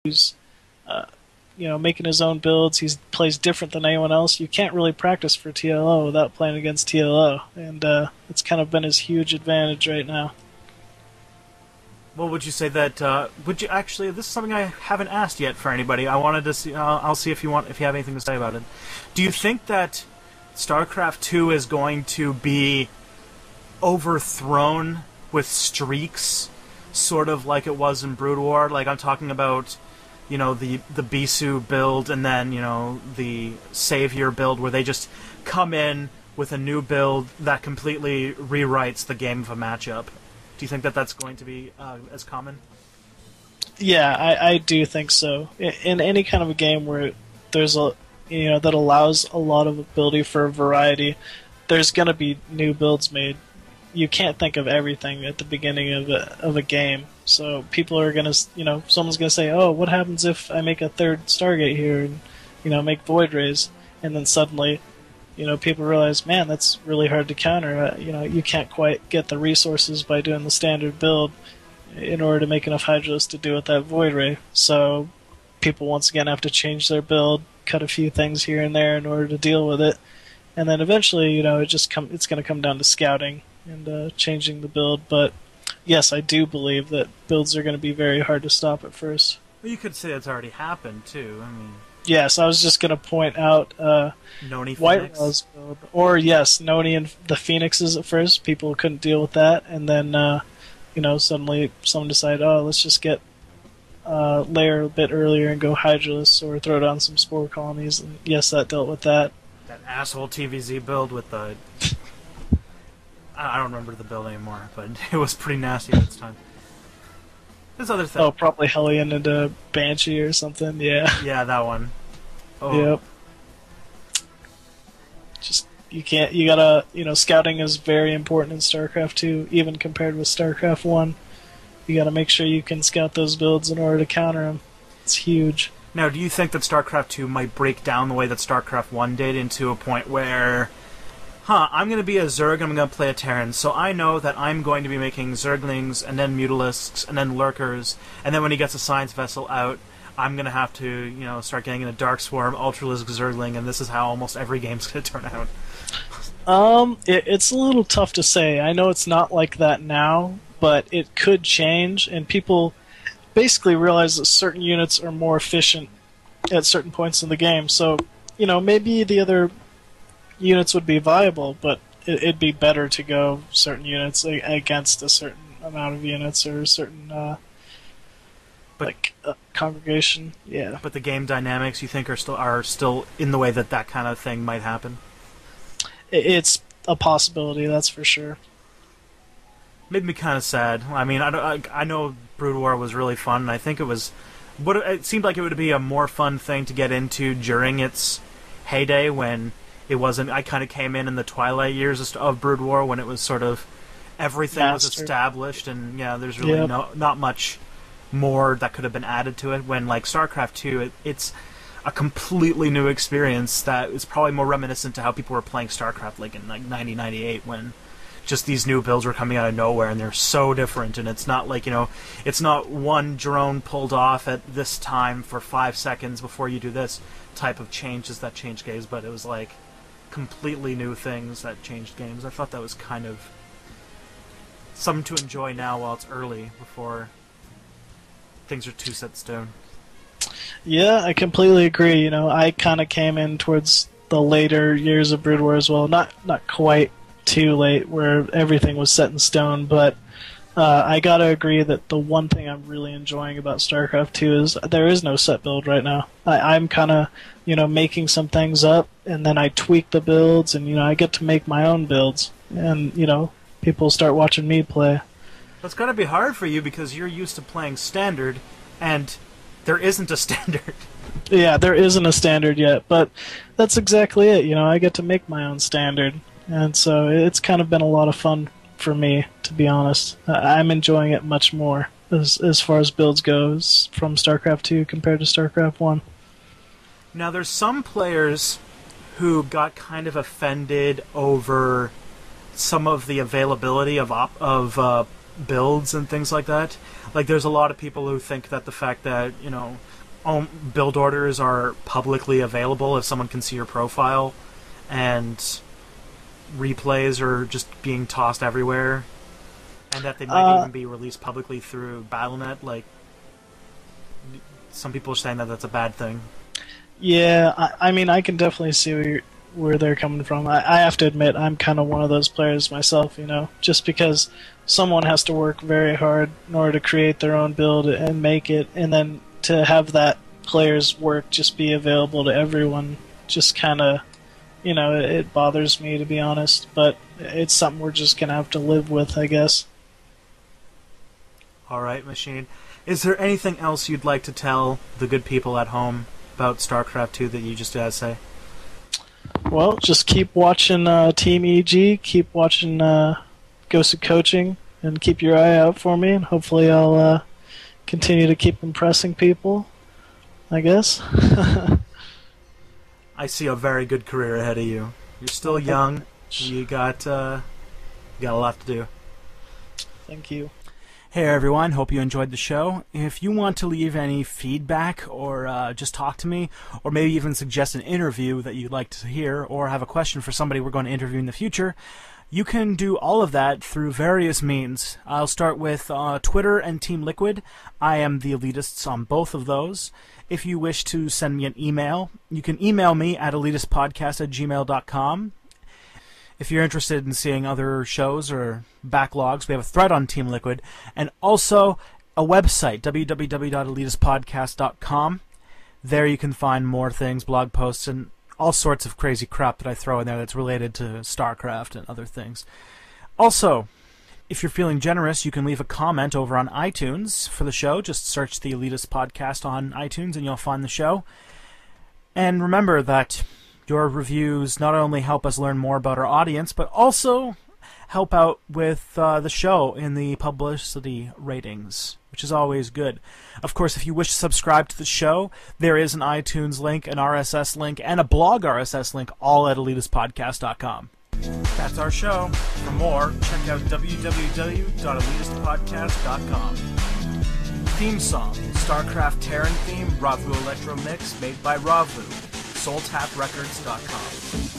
who's making his own builds. He plays different than anyone else. You can't really practice for TLO without playing against TLO, and it's kind of been his huge advantage right now. Well, would you say that? Would you actually? This is something I haven't asked yet for anybody. I wanted to see. I'll see if you have anything to say about it. Do you think that StarCraft 2 is going to be overthrown with streaks, sort of like it was in Brood War? Like I'm talking about, the Bisu build and then the Savior build, where they just come in with a new build that completely rewrites the game of a matchup. Do you think that that's going to be as common? Yeah, I do think so. In any kind of a game where there's that allows a lot of ability for variety, there's going to be new builds made. You can't think of everything at the beginning of a game. So people are going to, someone's going to say, oh, what happens if I make a third Stargate here and, make Void Rays? And then suddenly, people realize, man, that's really hard to counter. You can't quite get the resources by doing the standard build in order to make enough Hydralisks to do with that Void Ray. So people once again have to change their build, cut a few things here and there in order to deal with it. And then eventually, it's going to come down to scouting and changing the build. But yes, I do believe that builds are going to be very hard to stop at first. Well, you could say it's already happened, too. I mean... Yes, I was just going to point out Noni White Raw's build. Or, yes, Noni and the Phoenixes at first. People couldn't deal with that. And then, suddenly someone decided, oh, let's just get layer a bit earlier and go Hydralisks or throw down some Spore Colonies. And yes, that dealt with that. That asshole TVZ build with the... I don't remember the build anymore, but it was pretty nasty at its time. There's other things. Oh, probably Hellion into Banshee or something, yeah. Yeah, that one. Oh. Yep. You gotta, scouting is very important in StarCraft 2, even compared with StarCraft 1. You gotta make sure you can scout those builds in order to counter them. It's huge. Now, do you think that StarCraft 2 might break down the way that StarCraft 1 did into a point where... I'm going to be a Zerg and I'm going to play a Terran, so I know that I'm going to be making Zerglings and then Mutalisks and then Lurkers, and then when he gets a Science Vessel out, I'm going to have to, start getting in a Dark Swarm, Ultralisk Zergling, and this is how almost every game's going to turn out. It's a little tough to say. I know it's not like that now, but it could change, and people basically realize that certain units are more efficient at certain points in the game, so, maybe the other units would be viable, but it'd be better to go certain units against a certain amount of units or a certain congregation. Yeah. But the game dynamics, you think, are still in the way that kind of thing might happen? It's a possibility, that's for sure. Made me kind of sad. I mean, I know Brood War was really fun, and I think it seemed like it would be a more fun thing to get into during its heyday when it wasn't. I kind of came in the twilight years of Brood War when it was sort of everything was established, and there's really not much more that could have been added to it. When like StarCraft 2, it's a completely new experience that is probably more reminiscent to how people were playing StarCraft like in like 1998 when just these new builds were coming out of nowhere and they're so different, and it's not like it's not one drone pulled off at this time for 5 seconds before you do this type of changes that change games, but it was like completely new things that changed games. I thought that was kind of something to enjoy now while it's early, before things are too set in stone. Yeah, I completely agree. I kind of came in towards the later years of Brood War as well. Not quite too late where everything was set in stone, but I gotta agree that the one thing I'm really enjoying about StarCraft 2 is there is no set build right now. I'm kind of, making some things up, and then I tweak the builds, and, I get to make my own builds. And, people start watching me play. That's gotta be hard for you because you're used to playing standard, and there isn't a standard. Yeah, there isn't a standard yet, but that's exactly it. I get to make my own standard. And so it's kind of been a lot of fun for me, to be honest. I'm enjoying it much more as far as builds goes from StarCraft 2 compared to StarCraft 1. Now, there's some players who got kind of offended over some of the availability of builds and things like that. Like, there's a lot of people who think that the fact that, build orders are publicly available if someone can see your profile, and replays are just being tossed everywhere, and that they might even be released publicly through Battle.net. Like, some people are saying that that's a bad thing. Yeah, I mean, I can definitely see where they're coming from. I have to admit, I'm kind of one of those players myself, just because someone has to work very hard in order to create their own build and make it, and then to have that player's work just be available to everyone just kind of, it bothers me, to be honest, but it's something we're just going to have to live with, I guess. Alright, Machine. Is there anything else you'd like to tell the good people at home about StarCraft 2 that you just had to say? Well, just keep watching Team EG, keep watching Gosu Coaching, and keep your eye out for me, and hopefully I'll continue to keep impressing people, I guess. I see a very good career ahead of you. You're still young. You got a lot to do. Thank you. Hey everyone, hope you enjoyed the show. If you want to leave any feedback or just talk to me, or maybe even suggest an interview that you'd like to hear, or have a question for somebody we're going to interview in the future, you can do all of that through various means. I'll start with Twitter and Team Liquid. I am the Elitists on both of those. If you wish to send me an email, you can email me at elitistpodcast@gmail.com. If you're interested in seeing other shows or backlogs, we have a thread on Team Liquid, and also a website, www.elitistpodcast.com. There you can find more things, blog posts, and all sorts of crazy crap that I throw in there that's related to StarCraft and other things. Also, if you're feeling generous, you can leave a comment over on iTunes for the show. Just search the Elitist Podcast on iTunes and you'll find the show. And remember that your reviews not only help us learn more about our audience, but also help out with the show in the publicity ratings, which is always good. Of course, if you wish to subscribe to the show, there is an iTunes link, an RSS link, and a blog RSS link, all at elitistpodcast.com. That's our show. For more, check out www.elitistpodcast.com. Theme song, StarCraft Terran theme, Ravu Electro Mix, made by Ravu. SoulTapRecords.com.